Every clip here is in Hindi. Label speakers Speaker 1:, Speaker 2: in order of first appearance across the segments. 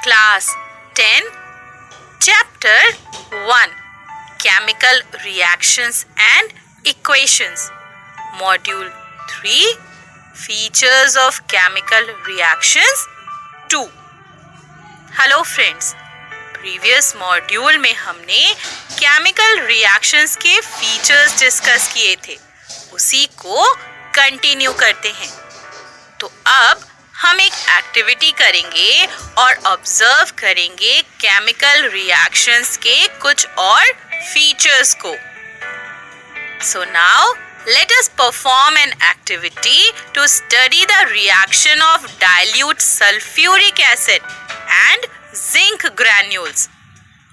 Speaker 1: Class 10, Chapter 1, Chemical Reactions and Equations, Module 3, Features of Chemical Reactions 2. Hello friends, previous module में हमने केमिकल रिएक्शंस के फीचर्स डिस्कस किए थे, उसी को कंटिन्यू करते हैं। तो अब हम एक एक्टिविटी करेंगे और ऑब्जर्व करेंगे केमिकल रिएक्शंस के कुछ और फीचर्स को। So now let us perform an activity to study the reaction of dilute sulfuric acid and zinc granules।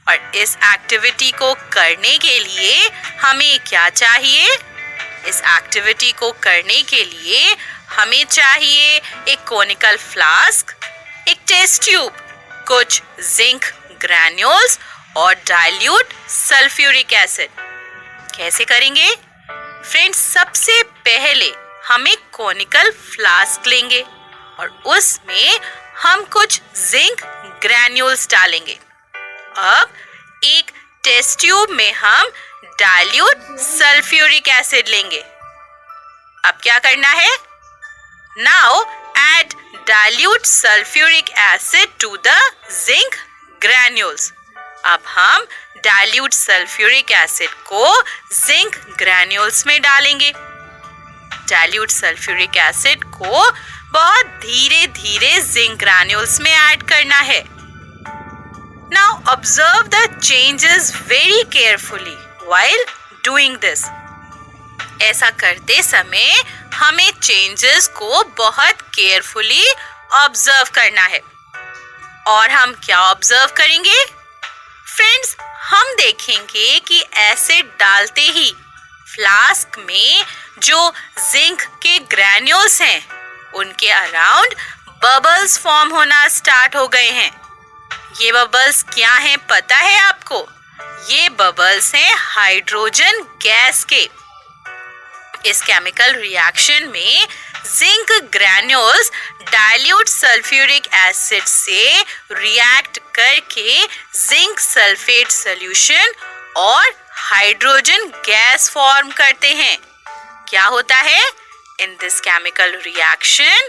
Speaker 1: और इस एक्टिविटी को करने के लिए हमें क्या चाहिए? इस एक्टिविटी को करने के लिए हमें चाहिए एक कोनिकल फ्लास्क, एक टेस्ट ट्यूब, कुछ जिंक ग्रैन्यूल्स और डाइल्यूट सल्फ्यूरिक एसिड। कैसे करेंगे? फ्रेंड्स, सबसे पहले हम एक कोनिकल फ्लास्क लेंगे और उसमें हम कुछ जिंक ग्रैन्यूल्स डालेंगे। अब एक टेस्ट ट्यूब में हम डाइल्यूट सल्फ्यूरिक एसिड लेंगे। अब क्या करना है? Now add dilute sulphuric acid to the zinc granules. अब हम डाइल्यूट सल्फ्यूरिक एसिड को जिंक ग्रैन्यूल्स में डालेंगे। डाइल्यूट सल्फ्यूरिक एसिड को बहुत धीरे धीरे जिंक ग्रैन्यूल्स में ऐड करना है। Now observe the changes very carefully while doing this. ऐसा करते समय हमें चेंजेस को बहुत केयरफुली ऑब्जर्व करना है। और हम क्या ऑब्जर्व करेंगे? फ्रेंड्स, हम देखेंगे कि एसिड डालते ही फ्लास्क में जो जिंक के ग्रैन्यूल्स हैं उनके अराउंड बबल्स फॉर्म होना स्टार्ट हो गए हैं। ये बबल्स क्या हैं पता है आपको? ये बबल्स हैं हाइड्रोजन गैस के। इस केमिकल रिएक्शन में zinc granules dilute sulphuric acid से रिएक्ट करके जिंक सल्फेट सॉल्यूशन और हाइड्रोजन गैस फॉर्म करते हैं। क्या होता है? In this chemical reaction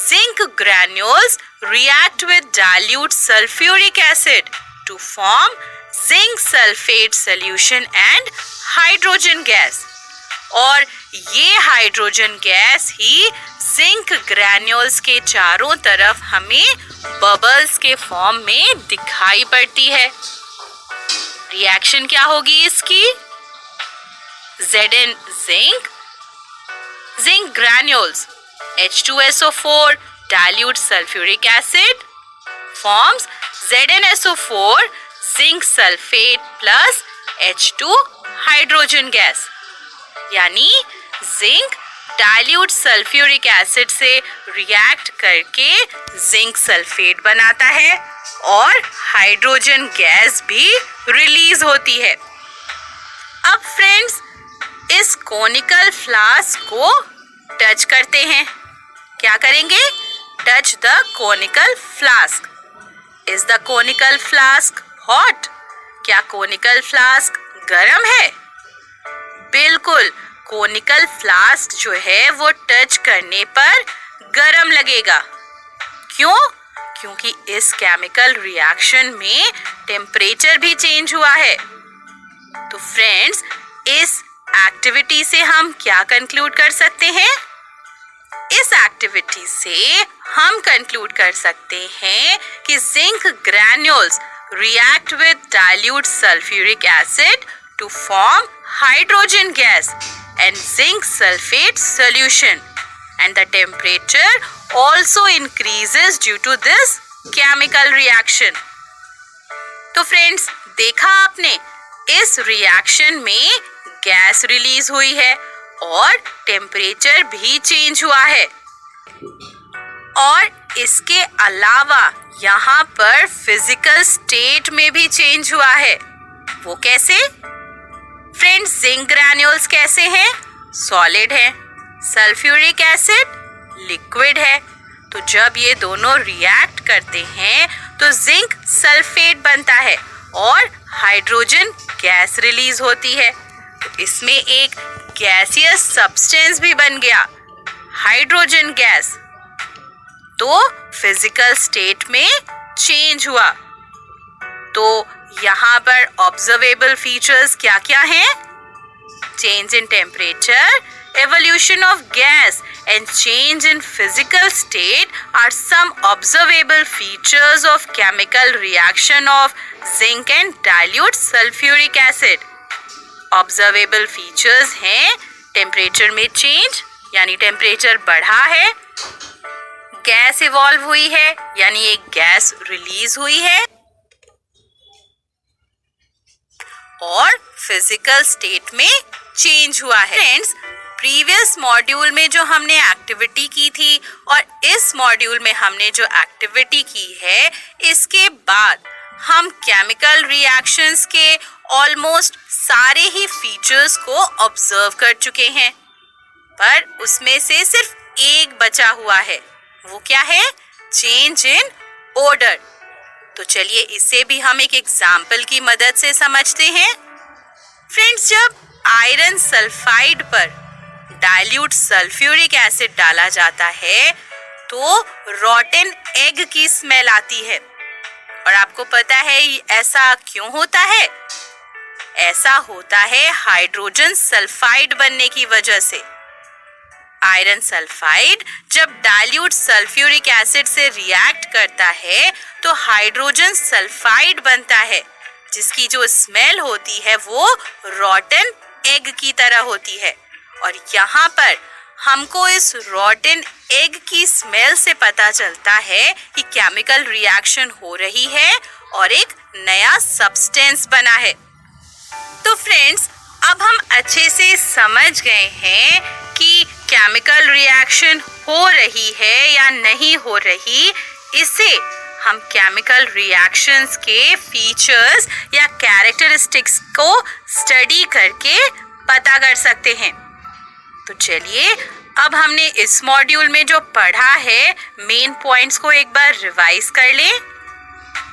Speaker 1: zinc granules react with dilute sulfuric acid to form zinc sulfate solution and hydrogen gas। और ये हाइड्रोजन गैस ही जिंक ग्रैन्यूल्स के चारों तरफ हमें बबल्स के फॉर्म में दिखाई पड़ती है। रिएक्शन क्या होगी इसकी? Zn zinc granules H2SO4 dilute sulfuric acid forms ZnSO4 zinc sulfate plus H2 hydrogen gas। यानी जिंक डाइल्यूट सल्फ्यूरिक एसिड से रिएक्ट करके जिंक सल्फेट बनाता है और हाइड्रोजन गैस भी रिलीज होती है। अब फ्रेंड्स, इस कोनिकल फ्लास्क को टच करते हैं। क्या करेंगे? Touch the conical flask. Is the conical flask hot? क्या कोनिकल फ्लास्क गरम है? बिल्कुल, कोनिकल फ्लास्क जो है वो टच करने पर गरम लगेगा। क्यों? क्योंकि इस केमिकल रिएक्शन में टेम्परेचर भी चेंज हुआ है। तो फ्रेंड्स, इस एक्टिविटी से हम क्या कंक्लूड कर सकते हैं? इस एक्टिविटी से हम कंक्लूड कर सकते हैं कि zinc granules react with dilute sulphuric acid to form hydrogen gas and zinc sulfate solution, and the temperature also increases due to this chemical reaction। तो फ्रेंड्स, देखा आपने, इस रिएक्शन में गैस रिलीज हुई है और टेम्परेचर भी चेंज हुआ है। और इसके अलावा यहाँ पर फिजिकल स्टेट में भी चेंज हुआ है। वो कैसे? फ्रेंड्स, जिंक ग्रैन्यूल्स कैसे हैं? सॉलिड हैं। सल्फ्यूरिक एसिड लिक्विड है। तो जब ये दोनों रिएक्ट करते हैं तो जिंक सल्फेट बनता है और हाइड्रोजन गैस रिलीज होती है। इसमें एक गैसियस सब्सटेंस भी बन गया, हाइड्रोजन गैस। तो फिजिकल स्टेट में चेंज हुआ। तो यहाँ पर ऑब्जर्वेबल फीचर्स क्या क्या हैं? Change in temperature, evolution of gas and change in physical state are some observable features of chemical reaction of zinc and dilute sulfuric acid. Observable features हैं टेम्परेचर में चेंज यानी टेम्परेचर बढ़ा है, गैस इवॉल्व हुई है यानी एक गैस रिलीज हुई है, और फिजिकल स्टेट में चेंज हुआ है। फ्रेंड्स, प्रीवियस मॉड्यूल में जो हमने एक्टिविटी की थी और इस मॉड्यूल में हमने जो एक्टिविटी की है, इसके बाद हम केमिकल रिएक्शंस के ऑलमोस्ट सारे ही फीचर्स को ऑब्जर्व कर चुके हैं, पर उसमें से सिर्फ एक बचा हुआ है। वो क्या है? Change in order. तो चलिए इसे भी हम एक एग्जाम्पल की मदद से समझते हैं। फ्रेंड्स, जब आयरन सल्फाइड पर डाइल्यूट सल्फ्यूरिक एसिड डाला जाता है तो रॉटन एग की स्मेल आती है। और आपको पता है ऐसा क्यों होता है? ऐसा होता है हाइड्रोजन सल्फाइड बनने की वजह से। आयरन सल्फाइड जब डाइल्यूट सल्फ्यूरिक एसिड से रिएक्ट करता है तो हाइड्रोजन सल्फाइड बनता है, जिसकी जो स्मेल होती है वो रॉटन एग की तरह होती है। और यहाँ पर हमको इस रॉटन एग की स्मेल से पता चलता है कि केमिकल रिएक्शन हो रही है और एक नया सब्सटेंस बना है। तो फ्रेंड्स, अब हम अच्छे से समझ गए हैं कि केमिकल रिएक्शन हो रही है या नहीं हो रही। इसे हम केमिकल रिएक्शंस के फीचर्स या कैरेक्टरिस्टिक्स को स्टडी करके पता कर सकते हैं। तो चलिए अब हमने इस मॉड्यूल में जो पढ़ा है मेन पॉइंट्स को एक बार रिवाइज कर लें।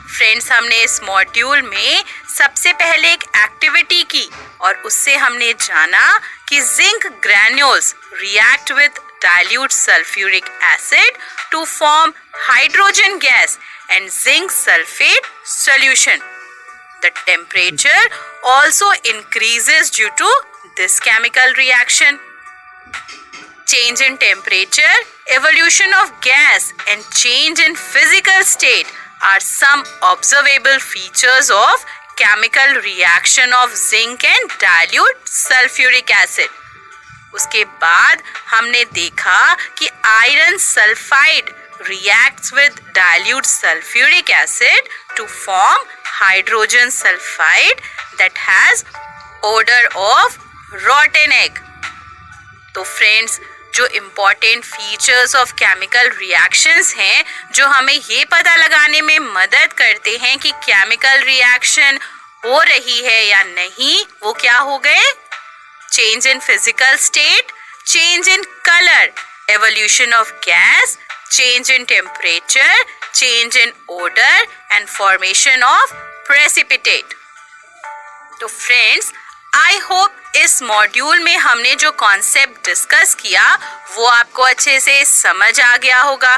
Speaker 1: फ्रेंड्स, हमने इस मॉड्यूल में सबसे पहले एक एक्टिविटी की और उससे हमने जाना कि zinc granules react with dilute sulfuric acid to form hydrogen gas and zinc sulfate solution. The temperature also increases due to this chemical reaction. Change in temperature, evolution of gas and change in physical state are some observable features of chemical reaction of zinc and dilute sulfuric acid. उसके बाद हमने देखा कि iron sulphide reacts with dilute sulfuric acid to form hydrogen sulfide that has odor of rotten egg. तो फ्रेंड्स, जो important features of chemical reactions हैं जो हमें ये पता लगाने में मदद करते हैं कि केमिकल रिएक्शन हो रही है या नहीं, वो क्या हो गए? Change in physical state, change in color, evolution of gas, change in temperature, change in odor and formation of precipitate. तो फ्रेंड्स, आई होप इस मॉड्यूल में हमने जो कॉन्सेप्ट डिस्कस किया वो आपको अच्छे से समझ आ गया होगा।